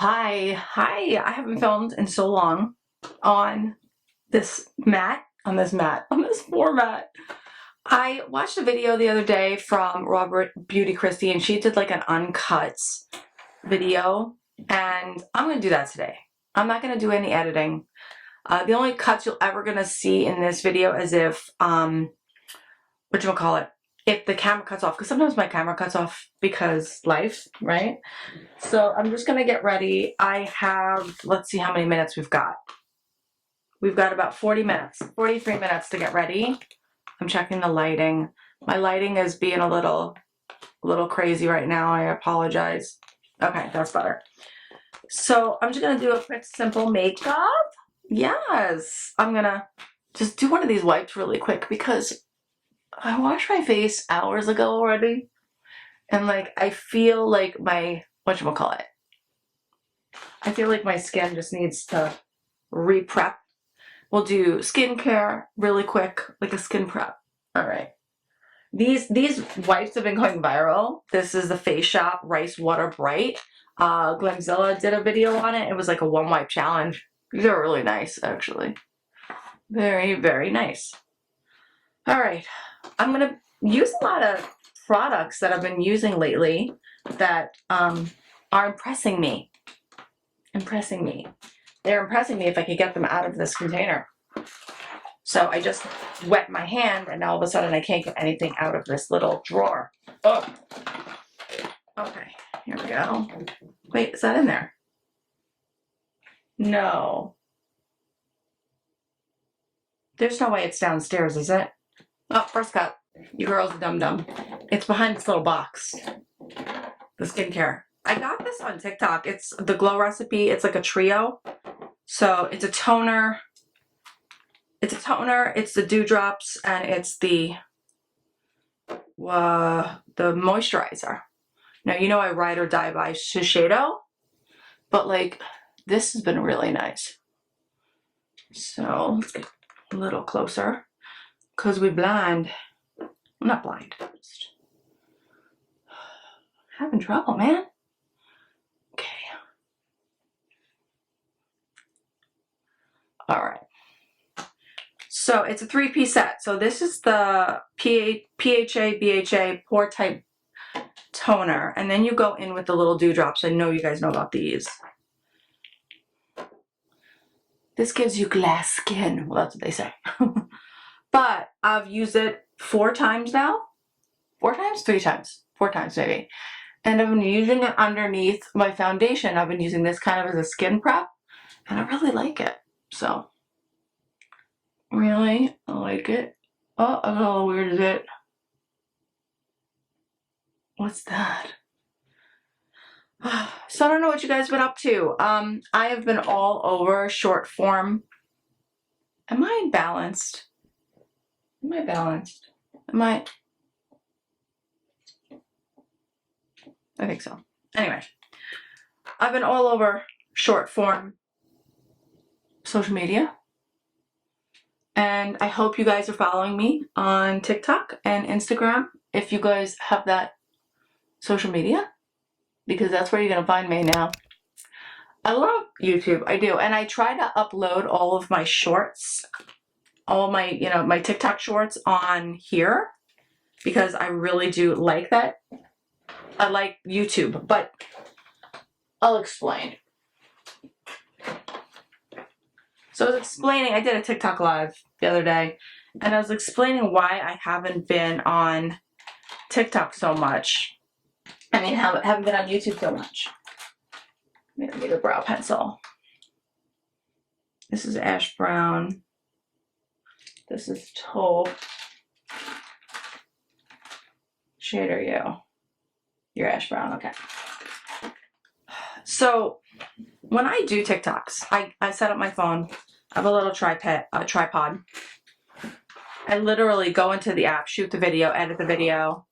Hi, I haven't filmed in so long on this format. I watched a video the other day from Robert Beauty Christie, and she did like an uncut video, and I'm gonna do that today. I'm not gonna do any editing. The only cuts you'll ever gonna see in this video is if whatchamacallit, if the camera cuts off, because sometimes my camera cuts off because life, right? So I'm just gonna get ready. I have, let's see how many minutes we've got. We've got about 40 minutes, 43 minutes to get ready. I'm checking the lighting. My lighting is being a little crazy right now. I apologize. Okay, that's better. So I'm just gonna do a quick, simple makeup. Yes, I'm gonna just do one of these wipes really quick because I washed my face hours ago already. And like, I feel like my, whatchamacallit, I feel like my skin just needs to re-prep. We'll do skincare really quick, like a skin prep. All right. These wipes have been going viral. This is the Face Shop Rice Water Bright. Glamzilla did a video on it. It was like a one wipe challenge. These are really nice, actually. Very, very nice. All right. I'm going to use a lot of products that I've been using lately that are impressing me. They're impressing me if I could get them out of this container. So I just wet my hand and now all of a sudden I can't get anything out of this little drawer. Oh. Okay, here we go. Wait, is that in there? No. There's no way it's downstairs, is it? Oh, first cut. You girls are dumb. It's behind this little box. The skincare. I got this on TikTok. It's the Glow recipe. It's like a trio. So it's a toner. It's the dewdrops, and it's the moisturizer. Now, you know I ride or die by Shiseido, but like this has been really nice. So let's get a little closer because we're blind. I'm not blind. Just having trouble, man. Okay. All right. So it's a 3-piece set. So this is the PHA, BHA, pore type toner. And then you go in with the little dewdrops. I know you guys know about these. This gives you glass skin. Well, that's what they say. But I've used it 4 times now. 4 times? 3 times. 4 times maybe. And I've been using it underneath my foundation. I've been using this kind of as a skin prep. And I really like it. So, really, I like it. Oh, a little weird, is it? What's that? So I don't know what you guys have been up to. I have been all over short form. Am I balanced? Am I balanced? I think so. Anyway, I've been all over short form social media. And I hope you guys are following me on TikTok and Instagram if you guys have that social media, because that's where you're going to find me now. I love YouTube. I do. And I try to upload all of my shorts, all my, my TikTok shorts on here because I really do like that. I like YouTube, but I'll explain. So I was explaining, I did a TikTok live the other day, and I was explaining why I haven't been on TikTok so much. I mean, haven't been on YouTube so much. I'm gonna need a brow pencil. This is ash brown. This is taupe. Shade are you? You're ash brown, okay. So when I do TikToks, I set up my phone. I have a little tripod. I literally go into the app, shoot the video, edit the video,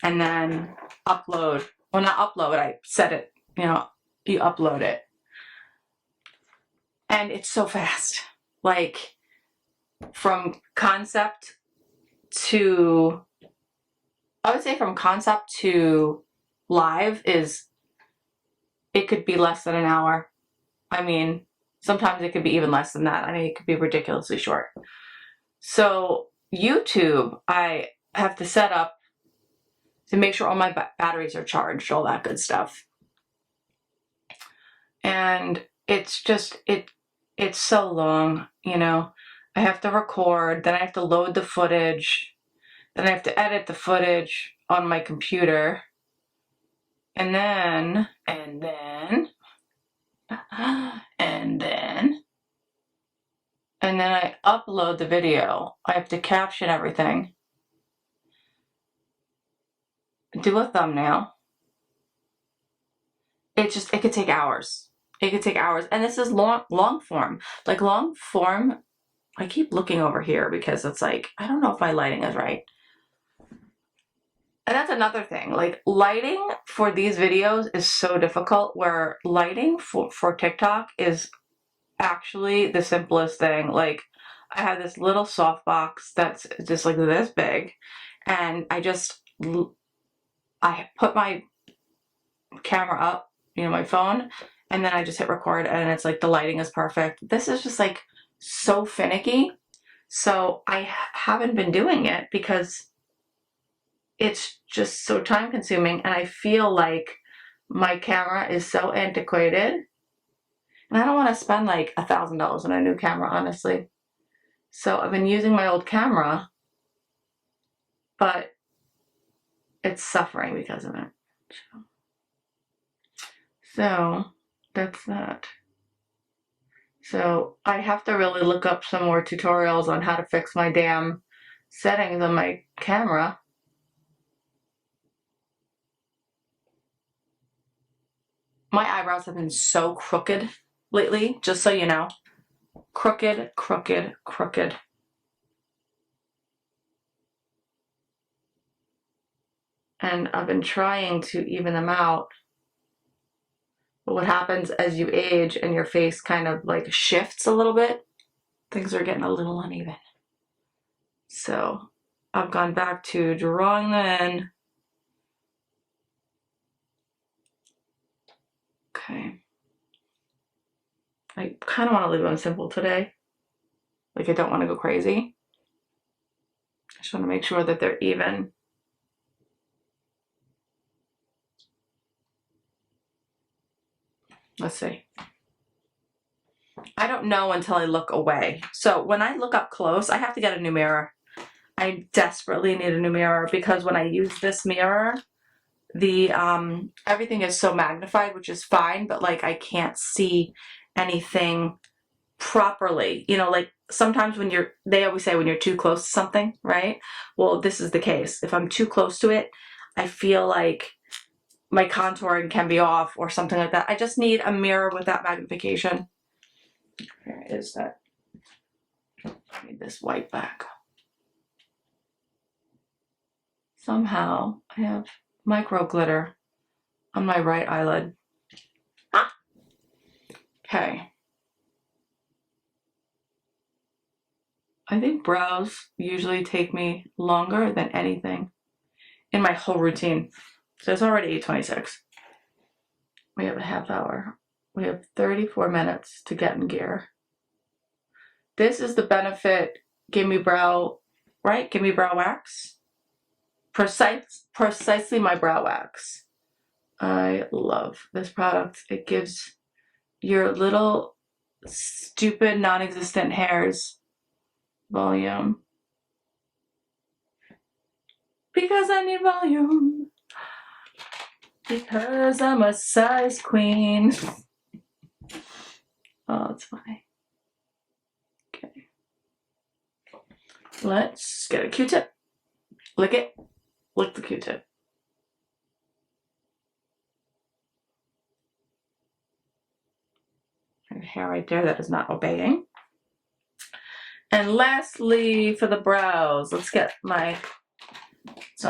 and then upload. Well, not upload. I set it. You upload it, and it's so fast. Like from concept to, I would say from concept to live is it could be less than an hour. I mean, sometimes it could be even less than that. I mean, it could be ridiculously short. So YouTube, I have to set up to make sure all my batteries are charged, all that good stuff. And it's just, it's so long, you know. I have to record, then I have to load the footage, then I have to edit the footage on my computer. And then I upload the video. I have to caption everything, do a thumbnail. It could take hours. It could take hours. And this is long form. Like long form, I keep looking over here because it's like, I don't know if my lighting is right. And that's another thing. Like lighting for these videos is so difficult, where lighting for TikTok is actually the simplest thing. Like I have this little softbox that's just like this big, and I put my camera up, you know, my phone, and then I just hit record, and it's like the lighting is perfect. This is just like so finicky. So I haven't been doing it because it's just so time consuming, and I feel like my camera is so antiquated, and I don't want to spend like $1,000 on a new camera, honestly. So I've been using my old camera, but it's suffering because of it. So that's that. So I have to really look up some more tutorials on how to fix my damn settings on my camera. My eyebrows have been so crooked lately, just so you know. Crooked, crooked, crooked. And I've been trying to even them out. But what happens as you age and your face kind of like shifts a little bit, things are getting a little uneven. So I've gone back to drawing them in. Okay. I kind of want to leave them simple today. Like I don't want to go crazy. I just want to make sure that they're even. Let's see. I don't know until I look away. So when I look up close, I have to get a new mirror. I desperately need a new mirror because when I use this mirror, the everything is so magnified, which is fine, but like I can't see anything properly. You know, like sometimes when they always say when you're too close to something, right? Well, this is the case. If I'm too close to it, I feel like my contouring can be off or something like that. I just need a mirror with that magnification. Where is that? I need this white back. Somehow I have micro glitter on my right eyelid. Okay. I think brows usually take me longer than anything in my whole routine. So it's already 8:26. We have a half hour. We have 34 minutes to get in gear. This is the Benefit Gimme Brow, right? Gimme Brow Wax. Precisely my brow wax. I love this product. It gives your little stupid non-existent hairs volume. Because I need volume. Because I'm a size queen. Oh, that's funny. Okay. Let's get a Q-tip. Lick it. Lick the Q-tip. And hair right there that is not obeying. And lastly, for the brows, let's not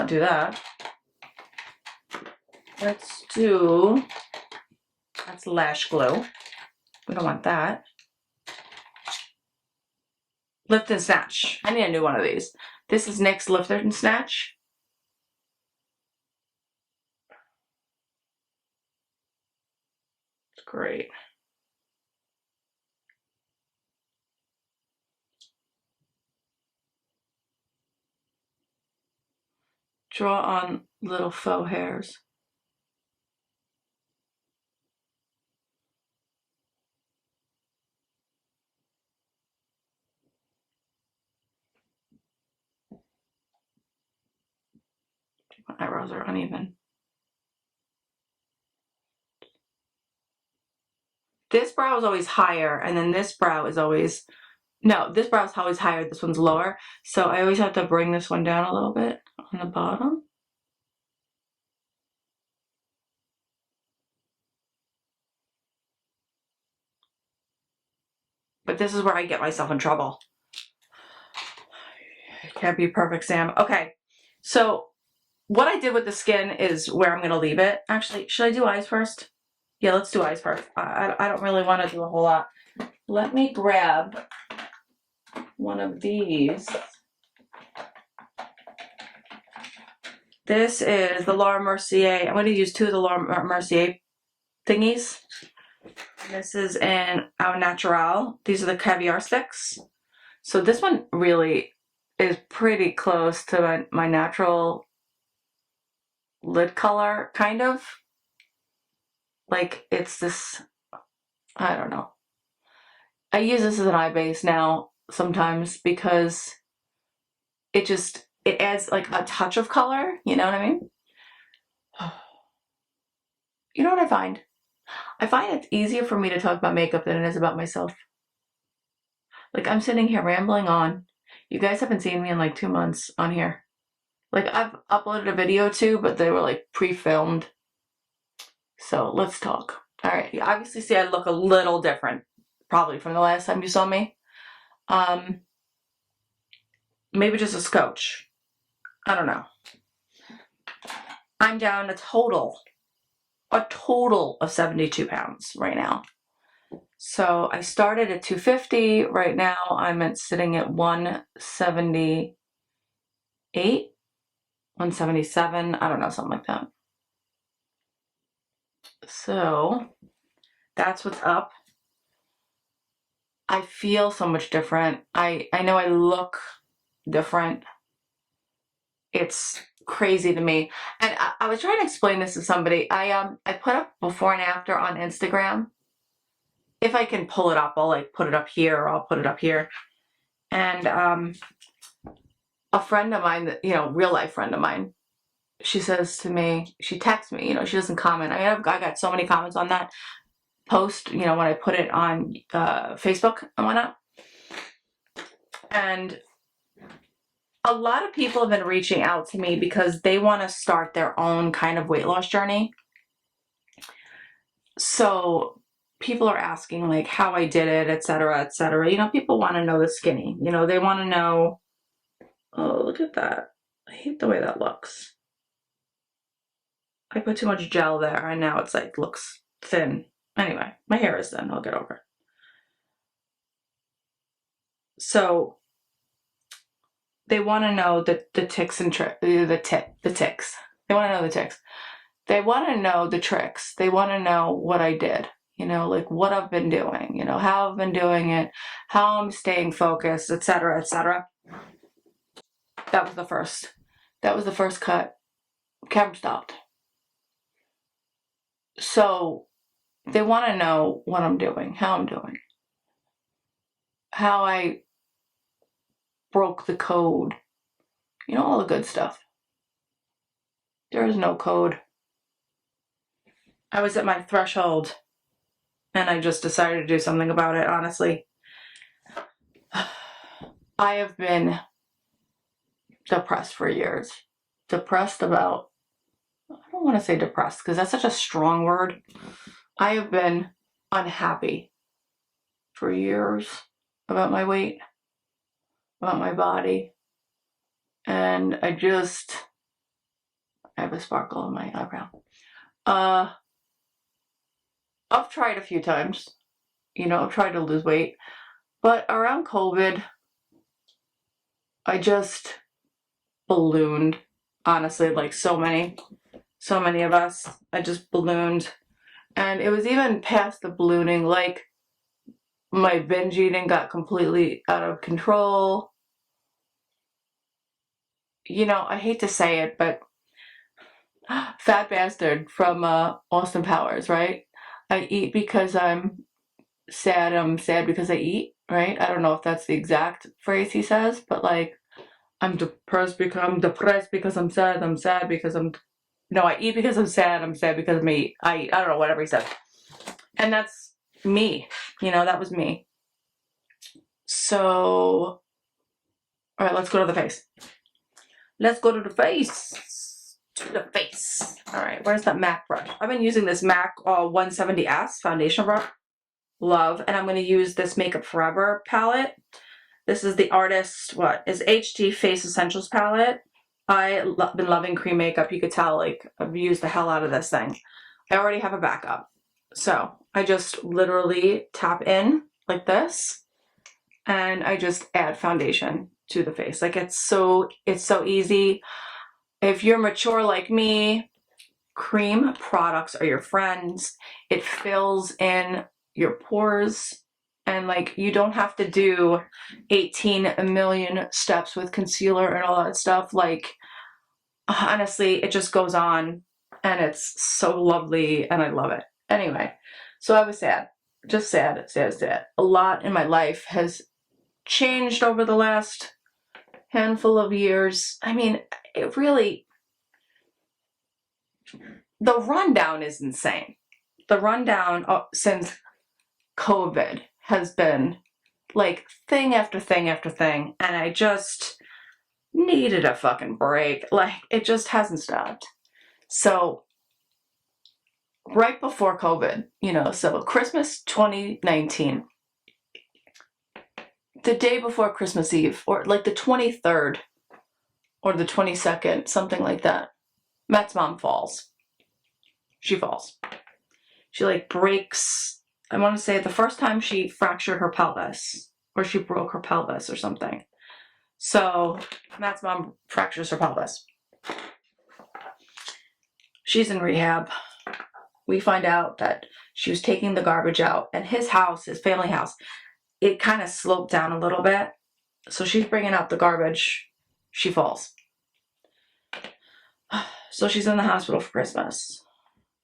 do that. That's lash glue. We don't want that. Lift and Snatch. I need a new one of these. This is NYX Lift and Snatch. Great. Draw on little faux hairs. My eyebrows are uneven. This brow is always higher, and then this brow is always, no, this brow is always higher, this one's lower. So I always have to bring this one down a little bit on the bottom. But this is where I get myself in trouble. It can't be perfect, Sam. Okay, so what I did with the skin is where I'm going to leave it. Actually, should I do eyes first? Yeah, let's do eyes first. I don't really want to do a whole lot. Let me grab one of these. This is the Laura Mercier. I'm going to use two of the Laura Mercier thingies. This is in Au Natural. These are the caviar sticks. So this one really is pretty close to my natural lid color, kind of. Like, it's this, I don't know. I use this as an eye base now sometimes because it adds like a touch of color, you know what I mean? You know what I find? I find it's easier for me to talk about makeup than it is about myself. Like, I'm sitting here rambling on. You guys haven't seen me in like 2 months on here. Like, I've uploaded a video too, but they were like pre-filmed. So let's talk. All right, you obviously see I look a little different, probably from the last time you saw me. Maybe just a scotch. I don't know. I'm down a total of 72 pounds right now. So I started at 250. Right now I'm sitting at 178, 177. I don't know, something like that. So that's what's up. I feel so much different. I know I look different. It's crazy to me. And I was trying to explain this to somebody. I put up before and after on Instagram. If I can pull it up, I'll like put it up here, or I'll put it up here. And a friend of mine, that, you know, real life friend of mine, she says to me, she texts me, you know, she doesn't comment. I got so many comments on that post, you know, when I put it on Facebook and whatnot. And a lot of people have been reaching out to me because they want to start their own kind of weight loss journey. So people are asking like how I did it, etc., etc. You know, people want to know the skinny. You know, they want to know. Oh, look at that! I hate the way that looks. I put too much gel there, and now it's like looks thin. Anyway, my hair is thin. I'll get over it. So they want to know the ticks and the ticks. They want to know the ticks. They want to know the tricks. They want to know what I did. You know, like what I've been doing. You know, how I've been doing it, how I'm staying focused, etc., etc. That was the first. That was the first cut. Camera stopped. So they want to know what I'm doing, how I'm doing, how I broke the code. You know, all the good stuff. There is no code. I was at my threshold and I just decided to do something about it, honestly. I have been depressed for years. Depressed about, I don't want to say depressed because that's such a strong word. I have been unhappy for years about my weight, about my body. And I have a sparkle in my eyebrow. I've tried a few times, you know, I've tried to lose weight, but around COVID, I just ballooned, honestly, like so many of us. I just ballooned. And it was even past the ballooning. Like, my binge eating got completely out of control. You know, I hate to say it, but fat bastard from Austin Powers, right? I eat because I'm sad. I'm sad because I eat, right? I don't know if that's the exact phrase he says, but like, I'm depressed because I'm sad. I'm sad because no, I eat because I'm sad. I'm sad because I eat. I don't know, whatever he said. And that's me. You know, that was me. So, all right, let's go to the face. Let's go to the face. To the face. All right, where's that MAC brush? I've been using this MAC 170S foundation brush. Love. And I'm going to use this Makeup Forever palette. This is the artist, HT Face Essentials palette. I've been loving cream makeup. You could tell, like, I've used the hell out of this thing. I already have a backup. So I just literally tap in like this, and I just add foundation to the face. Like, it's so easy. If you're mature like me, cream products are your friends. It fills in your pores, and like, you don't have to do 18 million steps with concealer and all that stuff. Like, honestly, it just goes on, and it's so lovely, and I love it. Anyway, so I was sad. Just sad. A lot in my life has changed over the last handful of years. I mean, it really, the rundown is insane. The rundown since COVID has been like thing after thing after thing, and I just needed a fucking break. Like, it just hasn't stopped. So right before COVID, you know, so Christmas 2019, the day before Christmas Eve, or like the 23rd or the 22nd, something like that, Matt's mom falls. She falls. She like breaks, I want to say the first time she fractured her pelvis, or she broke her pelvis or something. So Matt's mom fractures her pelvis. She's in rehab. We find out that she was taking the garbage out, and his house, his family house, it kind of sloped down a little bit. So she's bringing out the garbage. She falls. So she's in the hospital for Christmas.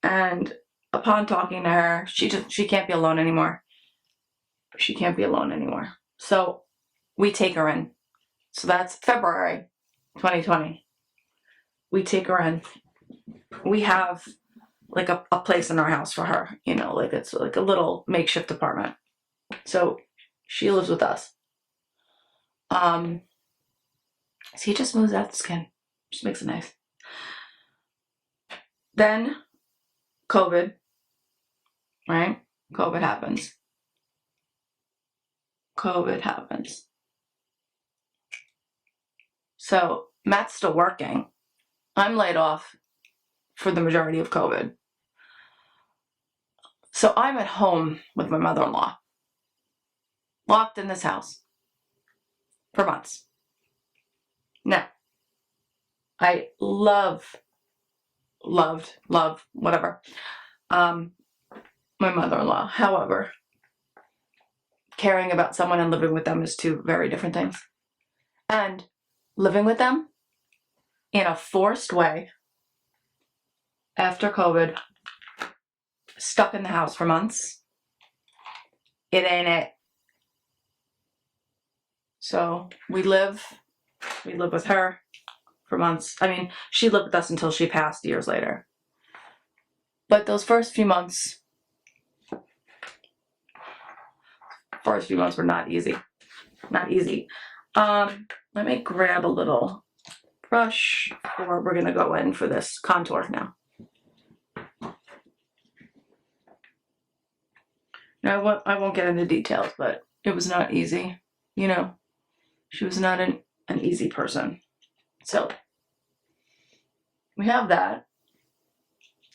And upon talking to her, she can't be alone anymore. She can't be alone anymore. So we take her in. So that's February 2020. We take her in. We have like a place in our house for her, you know, like it's like a little makeshift apartment. So she lives with us. So he just moves out the skin. Just makes it nice. Then COVID, right? COVID happens. So Matt's still working. I'm laid off for the majority of COVID. So I'm at home with my mother-in-law, locked in this house for months. Now, I loved, whatever, my mother-in-law. However, caring about someone and living with them is two very different things. And living with them in a forced way after COVID, stuck in the house for months, it ain't it. So we live with her for months. I mean, she lived with us until she passed years later. But those first few months were not easy. Not easy. Let me grab a little brush, or we're gonna go in for this contour now. Now, I won't get into details, but it was not easy. You know, she was not an easy person. So we have that,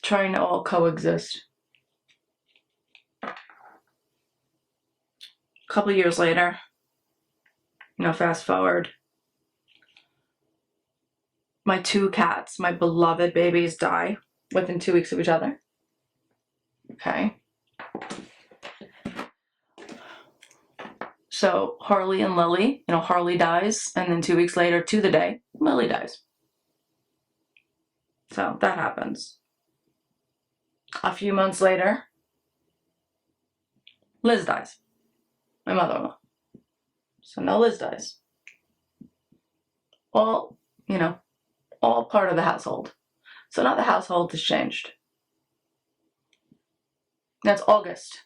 trying to all coexist. A couple of years later, you know, fast forward, my two cats, my beloved babies, die within 2 weeks of each other. Okay. So Harley and Lily, Harley dies, and then 2 weeks later, to the day, Lily dies. So that happens. A few months later, Liz dies. My mother-in-law. So now Liz dies. All part of the household. So now the household has changed. That's August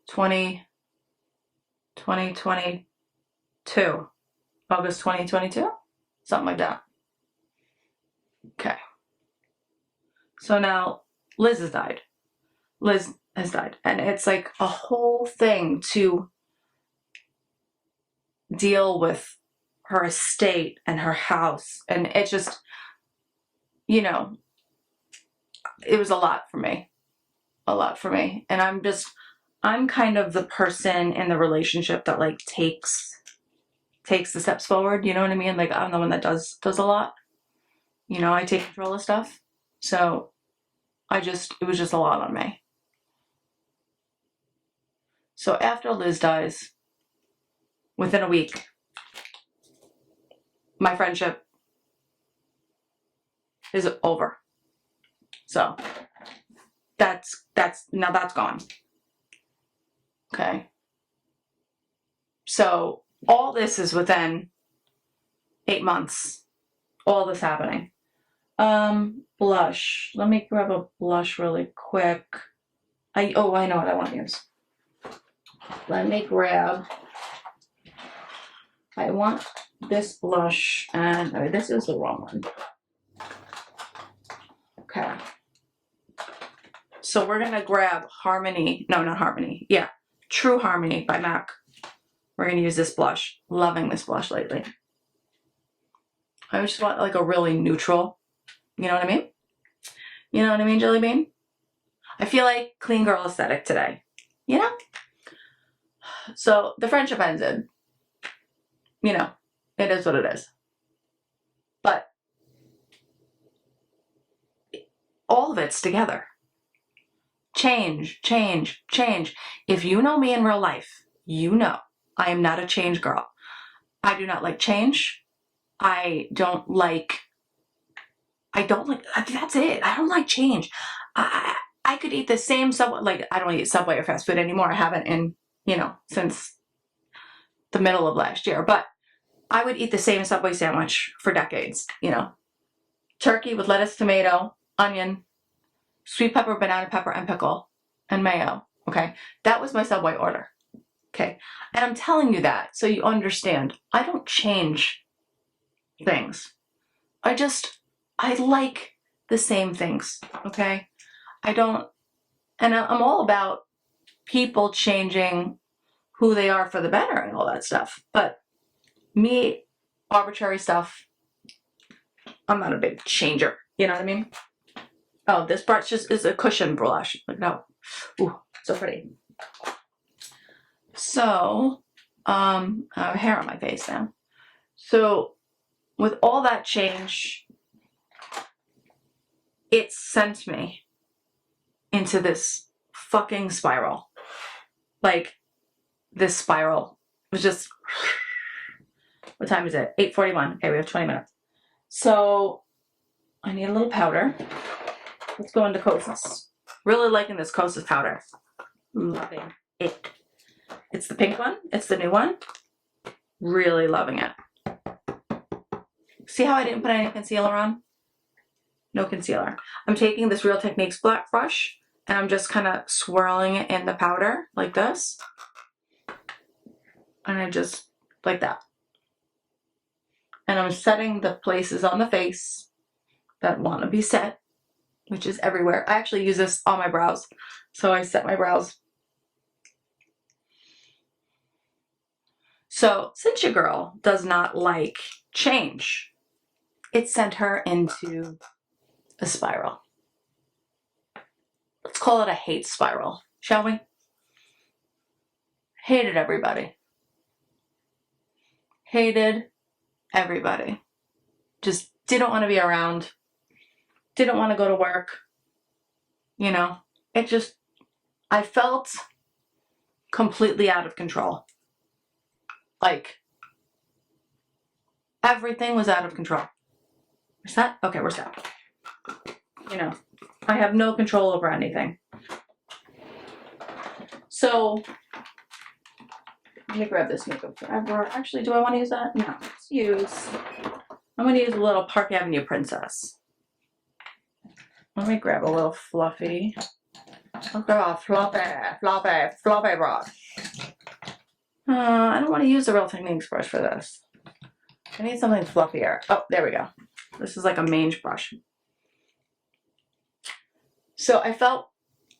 2022. August 2022? Something like that. Okay. So now Liz has died. And it's like a whole thing to deal with her estate and her house. And it just, it was a lot for me. And I'm kind of the person in the relationship that like takes the steps forward. You know what I mean? Like I'm the one that does a lot. I take control of stuff. So it was just a lot on me. So after Liz dies, within a week, my friendship is over. So that's gone. Okay. So all this is within 8 months. All this happening. Blush. Let me grab a blush really quick. I know what I want to use. Let me grab. I want this blush, and this is the wrong one. Okay. So we're gonna grab Harmony. No, not Harmony. Yeah, True Harmony by MAC. We're gonna use this blush. Loving this blush lately. I just want like a really neutral. You know what I mean? You know what I mean, Jelly Bean? I feel like clean girl aesthetic today. So the friendship ended. It is what it is. But all of it's together. Change. If you know me in real life, you know I am not a change girl. I do not like change. I don't like, that's it. I don't like change. I could eat the same Subway, like I don't eat Subway or fast food anymore. I haven't in, since the middle of last year, but I would eat the same Subway sandwich for decades, turkey with lettuce, tomato, onion, sweet pepper, banana pepper, and pickle, and mayo. Okay. That was my Subway order. Okay. And I'm telling you that so you understand. I don't change things. I like the same things. Okay. I'm all about people changing who they are for the better and all that stuff. But me, arbitrary stuff, I'm not a big changer. You know what I mean? Oh, this brush is a cushion blush. Look at ooh, so pretty. So, I have hair on my face now. So, with all that change, it sent me into this fucking spiral. Like, this spiral was just, what time is it? 8:41. Okay, we have 20 minutes. So, I need a little powder. Let's go into Kosas. Really liking this Kosas powder. Loving it. It's the pink one. It's the new one. Really loving it. See how I didn't put any concealer on? No concealer. I'm taking this Real Techniques black brush and I'm just kind of swirling it in the powder like this. And I just, like that. And I'm setting the places on the face that want to be set, which is everywhere. I actually use this on my brows. So I set my brows. So since your girl does not like change, it sent her into a spiral. Let's call it a hate spiral, shall we? Hated everybody. Hated everybody. Just didn't want to be around. Didn't want to go to work. It just I felt completely out of control. Like, everything was out of control. Is that? Okay, we're set. You know, I have no control over anything. So, let me grab this Makeup Forever. Actually, do I want to use that? No, I'm going to use a little Park Avenue Princess. Let me grab a little fluffy. I'll grab a fluffy brush. I don't want to use the Real Techniques brush for this. I need something fluffier. Oh, there we go. This is like a mange brush. So I felt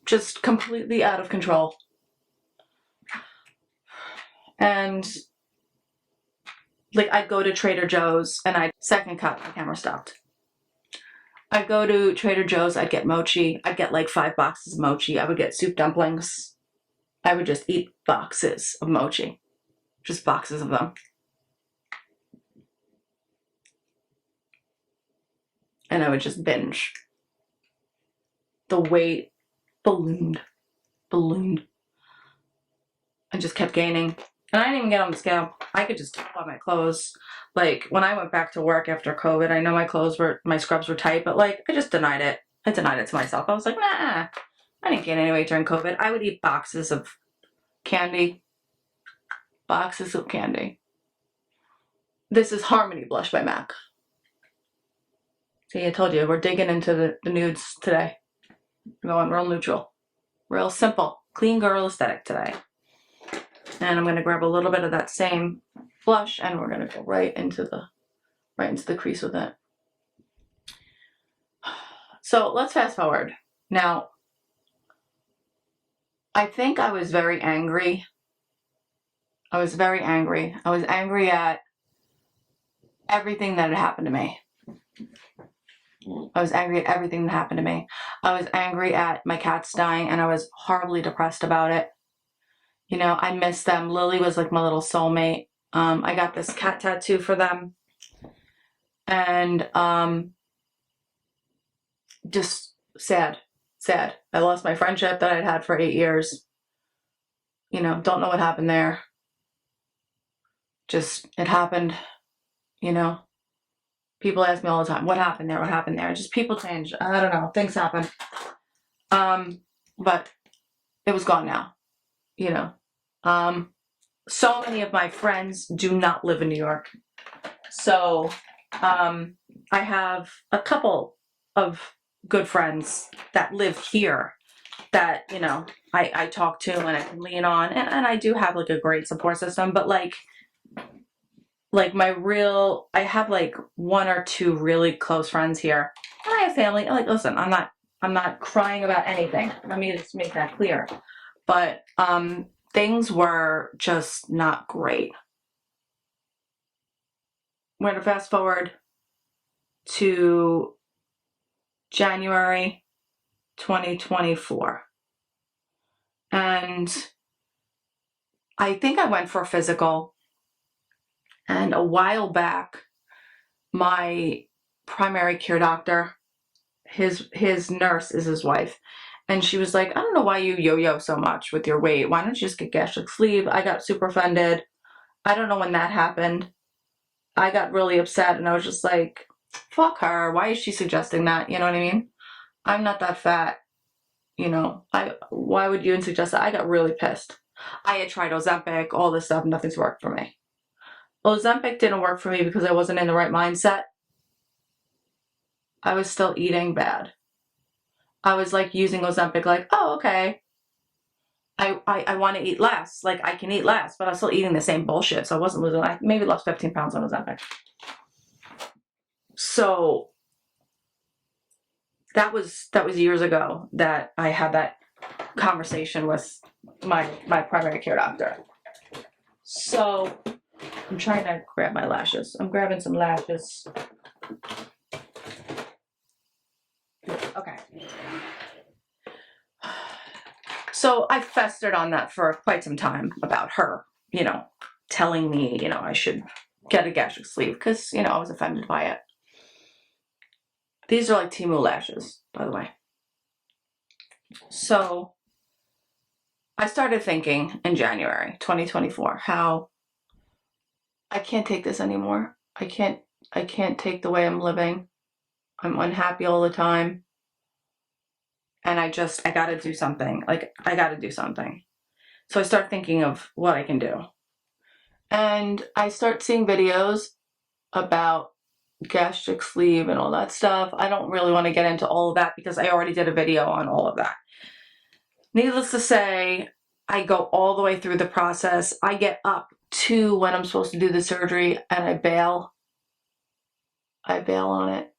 just completely out of control. And like, I'd go to Trader Joe's and I'd second cut, my camera stopped. I'd go to Trader Joe's, I'd get mochi. I'd get like 5 boxes of mochi. I would get soup dumplings. I would just eat boxes of mochi. Just boxes of them. And I would just binge. The weight ballooned. I just kept gaining. And I didn't even get on the scale. I could just take off my clothes. Like, when I went back to work after COVID, I know my scrubs were tight, but like, I just denied it. I denied it to myself. I was like, nah, I didn't gain any weight during COVID. I would eat boxes of candy. Boxes of candy. This is Harmony Blush by MAC. See, I told you, we're digging into the nudes today. We're going real neutral. Real simple. Clean girl aesthetic today. And I'm going to grab a little bit of that same blush and we're going to go right into the crease with it. So let's fast forward. Now, I think I was very angry. I was angry at everything that had happened to me. I was angry at my cats dying and I was horribly depressed about it. You know, I miss them. Lily was like my little soulmate. I got this cat tattoo for them. And just sad. I lost my friendship that I'd had for 8 years. You know, don't know what happened there. Just, it happened, you know. People ask me all the time, what happened there? Just people change. I don't know. Things happen. But it was gone now, you know. So many of my friends do not live in New York. So, I have a couple of good friends that live here that, you know, I talk to and I can lean on. And I do have like a great support system, but like I have like 1 or 2 really close friends here. And I have family. Like, listen, I'm not crying about anything. Let me just make that clear. But, things were just not great. We're going to fast forward to January 2024. And I think I went for a physical. And a while back, my primary care doctor, his nurse is his wife. And she was like, I don't know why you yo-yo so much with your weight. Why don't you just get gastric sleeve? I got super offended. I don't know when that happened. I got really upset and I was just like, fuck her. Why is she suggesting that? You know what I mean? I'm not that fat. You know, why would you suggest that? I got really pissed. I had tried Ozempic, all this stuff, nothing's worked for me. Ozempic didn't work for me because I wasn't in the right mindset. I was still eating bad. I was like using Ozempic like, oh, okay. I want to eat less. Like, I can eat less, but I was still eating the same bullshit. So I wasn't losing, I maybe lost 15 pounds on Ozempic. So that was years ago that I had that conversation with my primary care doctor. So I'm trying to grab my lashes. I'm grabbing some lashes. Okay. So I festered on that for quite some time about her, you know, telling me, you know, I should get a gastric sleeve because, you know, I was offended by it. These are like Temu lashes, by the way. So I started thinking in January 2024 how I can't take this anymore. I can't take the way I'm living. I'm unhappy all the time. And I gotta do something. Like, I gotta do something. So I start thinking of what I can do. And I start seeing videos about gastric sleeve and all that stuff. I don't really want to get into all of that because I already did a video on all of that. Needless to say, I go all the way through the process. I get up to when I'm supposed to do the surgery and I bail. I bail on it.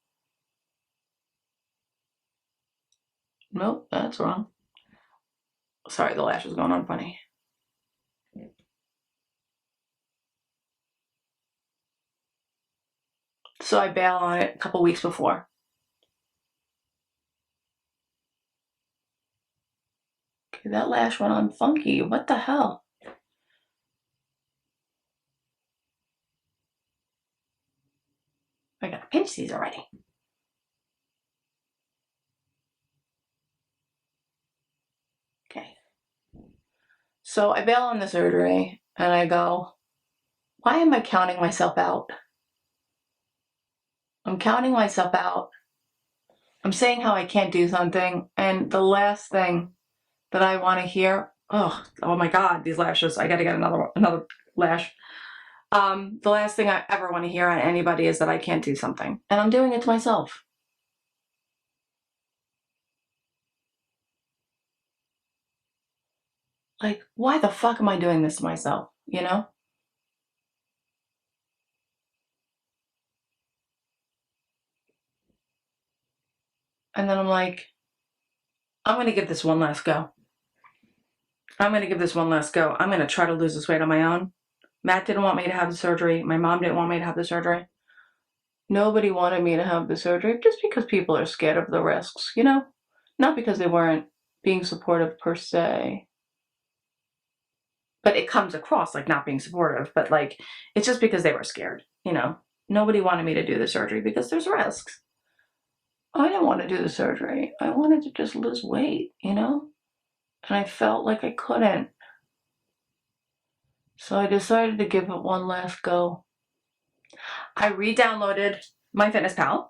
Nope, that's wrong. Sorry, the lash is going on funny. So I bail on it a couple weeks before. Okay, that lash went on funky. What the hell? I gotta pinch these already. Okay. So I bail on the surgery and I go, why am I counting myself out? I'm counting myself out. I'm saying how I can't do something. And the last thing that I want to hear, oh my God, these lashes, I got to get another lash. The last thing I ever want to hear on anybody is that I can't do something. And I'm doing it to myself. Like, why the fuck am I doing this to myself? You know? And then I'm like, I'm going to give this one last go. I'm going to give this one last go. I'm going to try to lose this weight on my own. Matt didn't want me to have the surgery. My mom didn't want me to have the surgery. Nobody wanted me to have the surgery just because people are scared of the risks, you know? Not because they weren't being supportive per se. But it comes across like not being supportive, but like, it's just because they were scared, you know? Nobody wanted me to do the surgery because there's risks. I didn't want to do the surgery. I wanted to just lose weight, you know? And I felt like I couldn't. So I decided to give it one last go. I re-downloaded MyFitnessPal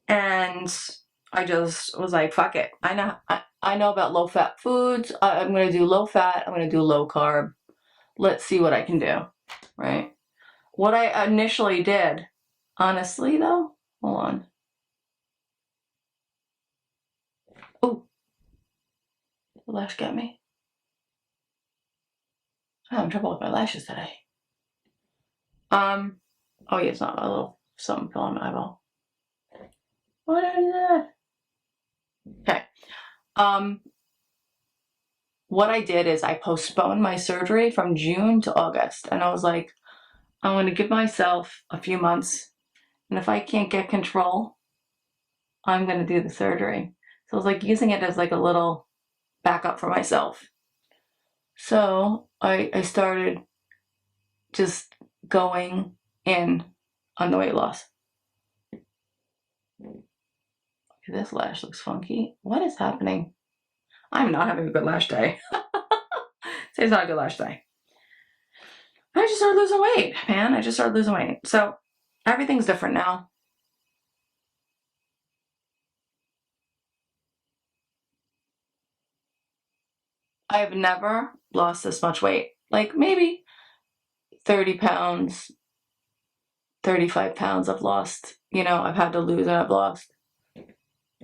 and I just was like, fuck it. I know about low-fat foods. I'm going to do low-fat. I'm going to do low-carb. Let's see what I can do, right? What I initially did, honestly, though, hold on. Oh, the lash got me. I'm having trouble with my lashes today. Oh yeah, it's not a little something fell on my eyeball. What is that? Okay. What I did is I postponed my surgery from June to August, and I was like, I'm going to give myself a few months, and if I can't get control, I'm going to do the surgery. So I was like using it as like a little backup for myself. So I started just going in on the weight loss. Okay, this lash looks funky. What is happening? I'm not having a good lash day. Today's not a good lash day. I just started losing weight, man. I just started losing weight. So everything's different now. I've never lost this much weight. Like maybe 30 pounds, 35 pounds I've lost. You know, I've had to lose and I've lost.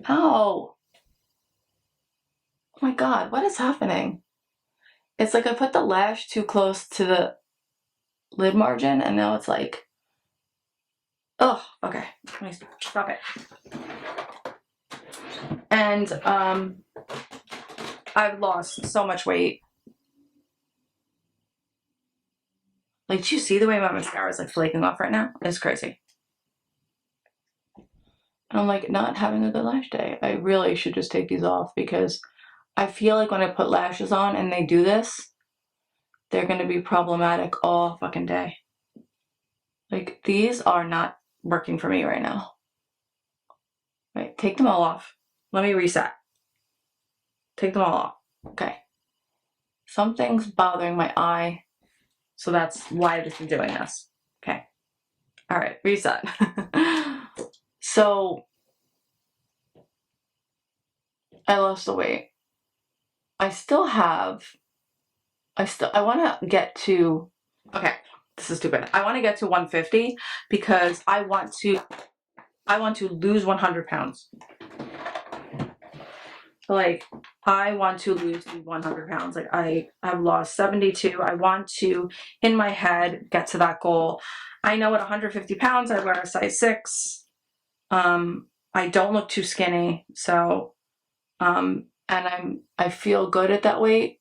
Oh. Oh my God, what is happening? It's like I put the lash too close to the lid margin and now it's like, oh, okay. Let me stop it. And I've lost so much weight. Like, do you see the way my mascara is like flaking off right now? It's crazy. And I'm like not having a good lash day. I really should just take these off because I feel like when I put lashes on and they do this, they're going to be problematic all fucking day. Like, these are not working for me right now. Right, take them all off. Let me reset. Take them all off. Okay. Something's bothering my eye. So that's why this is doing this. Okay. All right, reset. So I lost the weight. I want to get to, okay, this is stupid. I want to get to 150 because I want to lose 100 pounds. Like, I want to lose 100 pounds. Like, I have lost 72. I want to, in my head, get to that goal. I know at 150 pounds, I wear a size 6. I don't look too skinny. So, and I feel good at that weight.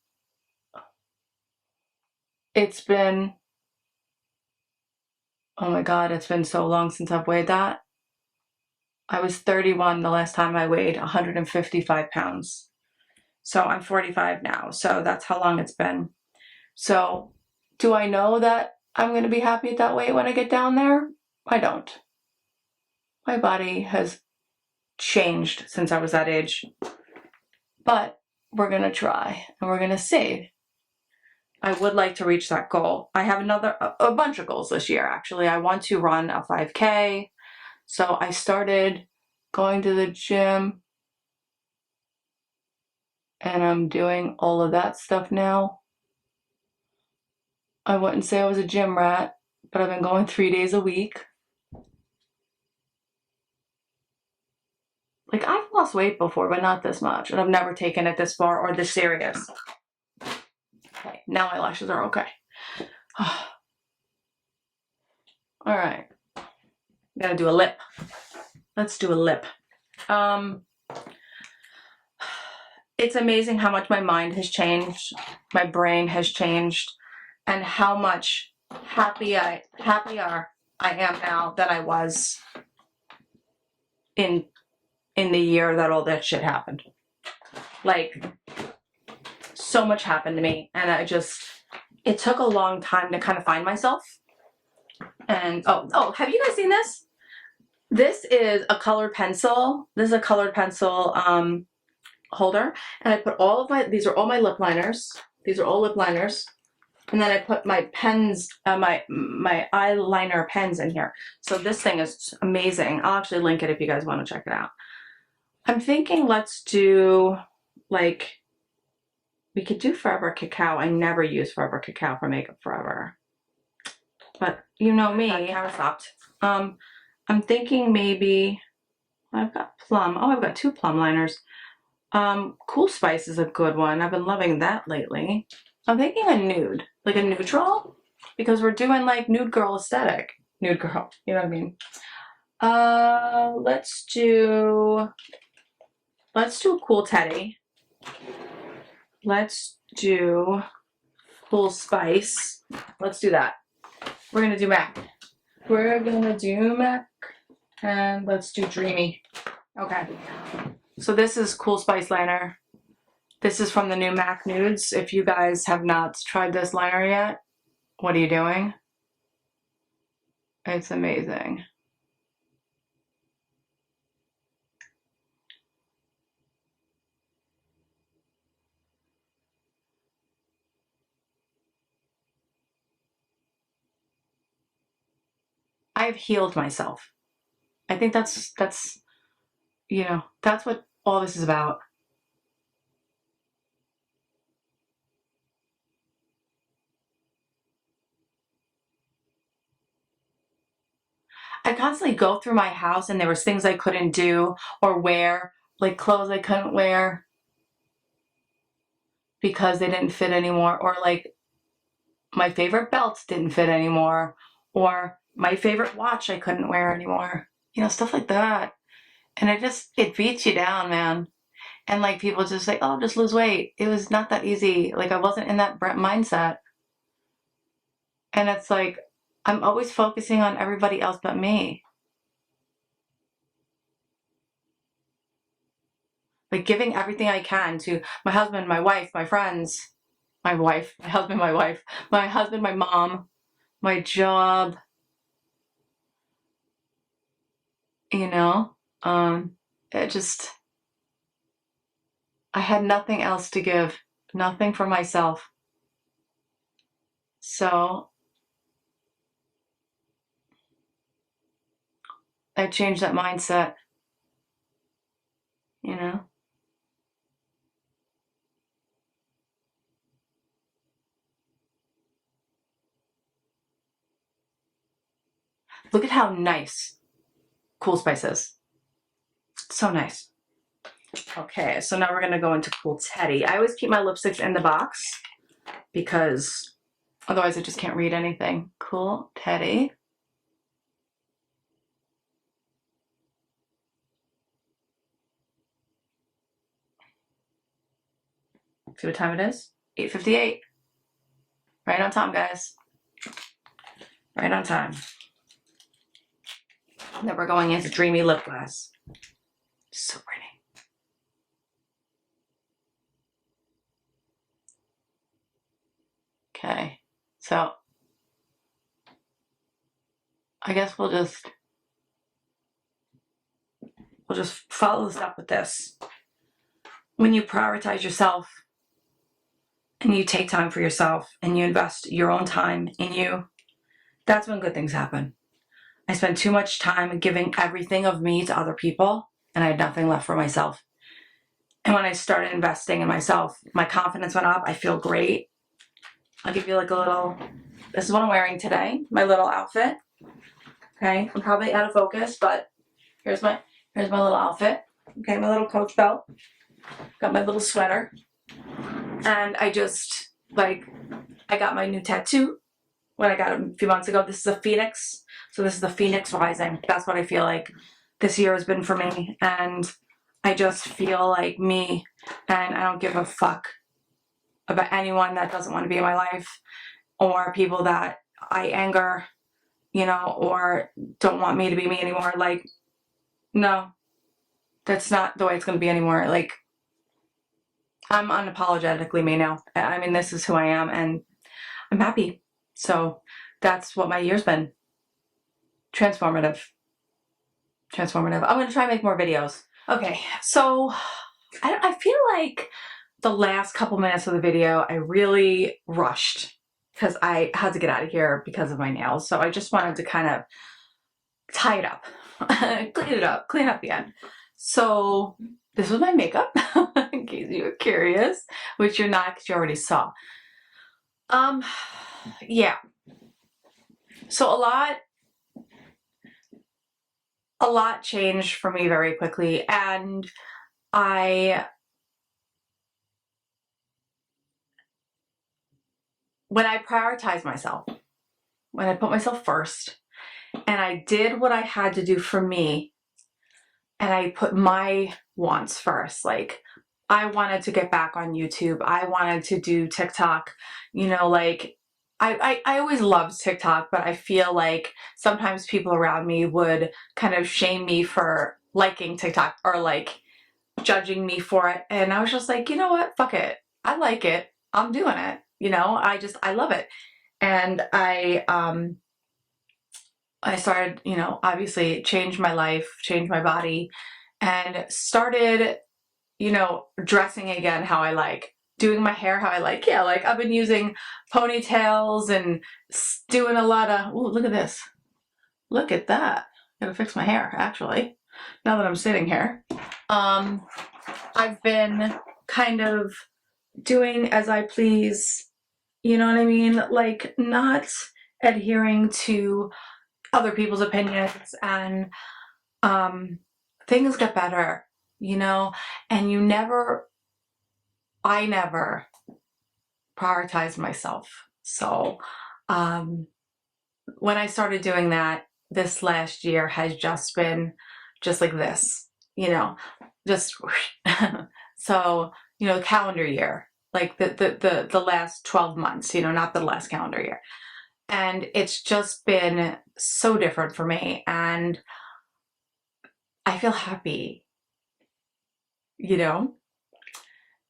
It's been, oh my God, it's been so long since I've weighed that. I was 31 the last time I weighed 155 pounds. So I'm 45 now. So that's how long it's been. So do I know that I'm going to be happy at that weight when I get down there? I don't. My body has changed since I was that age. But we're going to try and we're going to see. I would like to reach that goal. I have a bunch of goals this year, actually. I want to run a 5K. So I started going to the gym and I'm doing all of that stuff now. I wouldn't say I was a gym rat, but I've been going 3 days a week. Like, I've lost weight before, but not this much. And I've never taken it this far or this serious. Okay, now my lashes are okay. All right. Gotta do a lip. Let's do a lip. It's amazing how much my mind has changed, my brain has changed, and how much happier I am now than I was in the year that all that shit happened. Like, so much happened to me, and it took a long time to kind of find myself. And oh, have you guys seen this? This is a colored pencil. This is a colored pencil holder, and I put these are all my lip liners. These are all lip liners. And then I put my pens, my eyeliner pens in here. So this thing is amazing. I'll actually link it if you guys want to check it out. I'm thinking let's do, like, we could do Forever Cacao. I never use Forever Cacao for makeup forever. But you know me. Camera stopped. I'm thinking maybe, I've got plum. Oh, I've got 2 plum liners. Cool Spice is a good one. I've been loving that lately. I'm thinking a nude, like a neutral, because we're doing like nude girl aesthetic. Nude girl, you know what I mean? Let's do a Cool Teddy. Let's do Cool Spice. Let's do that. We're gonna do MAC. We're gonna do MAC, and let's do Dreamy. Okay. So this is Cool Spice liner. This is from the new MAC Nudes. If you guys have not tried this liner yet, what are you doing? It's amazing. I've healed myself. I think that's you know, that's what all this is about. I constantly go through my house and there was things I couldn't do or wear, like clothes I couldn't wear because they didn't fit anymore, or like my favorite belts didn't fit anymore, or my favorite watch I couldn't wear anymore. You know, stuff like that. And it beats you down, man. And like people just say, oh, just lose weight. It was not that easy. Like I wasn't in that mindset. And it's like, I'm always focusing on everybody else but me. Like giving everything I can to my husband, my wife, my friends, my husband, my mom, my job, you know, I had nothing else to give, nothing for myself. So I changed that mindset, you know? Look at how nice Cool Spice is. So nice. Okay, so now we're gonna go into Cool Teddy. I always keep my lipsticks in the box because otherwise I just can't read anything. Cool Teddy. See what time it is? 8:58. Right on time, guys. Right on time. And then we're going into Dreamy Lip Gloss. So pretty. Okay, so I guess we'll just follow this up with this. When you prioritize yourself and you take time for yourself and you invest your own time in you, that's when good things happen. I spent too much time giving everything of me to other people and I had nothing left for myself. And when I started investing in myself, my confidence went up. I feel great. I'll give you like a little, this is what I'm wearing today, my little outfit. Okay, I'm probably out of focus, but here's my little outfit. Okay, my little Coach belt. Got my little sweater. And I just, like, I got my new tattoo when I got it a few months ago. This is a phoenix. So this is the Phoenix Rising. That's what I feel like this year has been for me. And I just feel like me, and I don't give a fuck about anyone that doesn't want to be in my life or people that I anger, you know, or don't want me to be me anymore. Like, no, that's not the way it's going to be anymore. Like, I'm unapologetically me now. I mean, this is who I am and I'm happy. So that's what my year's been. Transformative. I'm going to try and make more videos. Okay, so I feel like the last couple minutes of the video, I really rushed because I had to get out of here because of my nails. So I just wanted to kind of tie it up, clean up the end. So this was my makeup, in case you were curious, which you're not because you already saw. Yeah. So a lot changed for me very quickly, and when I prioritized myself, when I put myself first, and I did what I had to do for me, and I put my wants first, like I wanted to get back on YouTube. I wanted to do TikTok, you know, like I always loved TikTok, but I feel like sometimes people around me would kind of shame me for liking TikTok or like judging me for it. And I was just like, you know what? Fuck it. I like it. I'm doing it. You know, I love it. And I started, you know, obviously changed my life, changed my body, and started, you know, dressing again how I like, doing my hair how I like. Yeah, like I've been using ponytails and doing a lot of, ooh, look at this. Look at that. Gotta fix my hair, actually, now that I'm sitting here. I've been kind of doing as I please, you know what I mean? Like not adhering to other people's opinions, and things get better, you know, and I never prioritized myself. So when I started doing that, this last year has just been just like this, you know, just so, you know, calendar year, like the last 12 months, you know, not the last calendar year. And it's just been so different for me, and I feel happy, you know,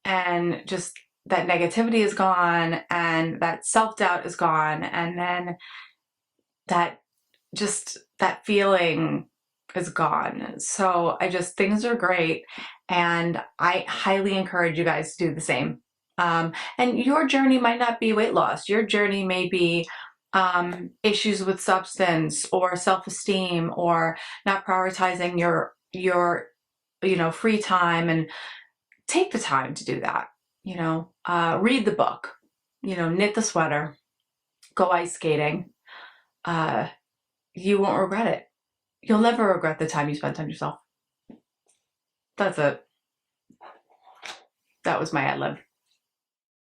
and just that negativity is gone and that self-doubt is gone, and then that feeling is gone. So things are great, and I highly encourage you guys to do the same. And your journey might not be weight loss. Your journey may be issues with substance or self-esteem or not prioritizing your free time. And take the time to do that. Read the book. Knit the sweater. Go ice skating. You won't regret it. You'll never regret the time you spent on yourself. That's it. That was my ad lib.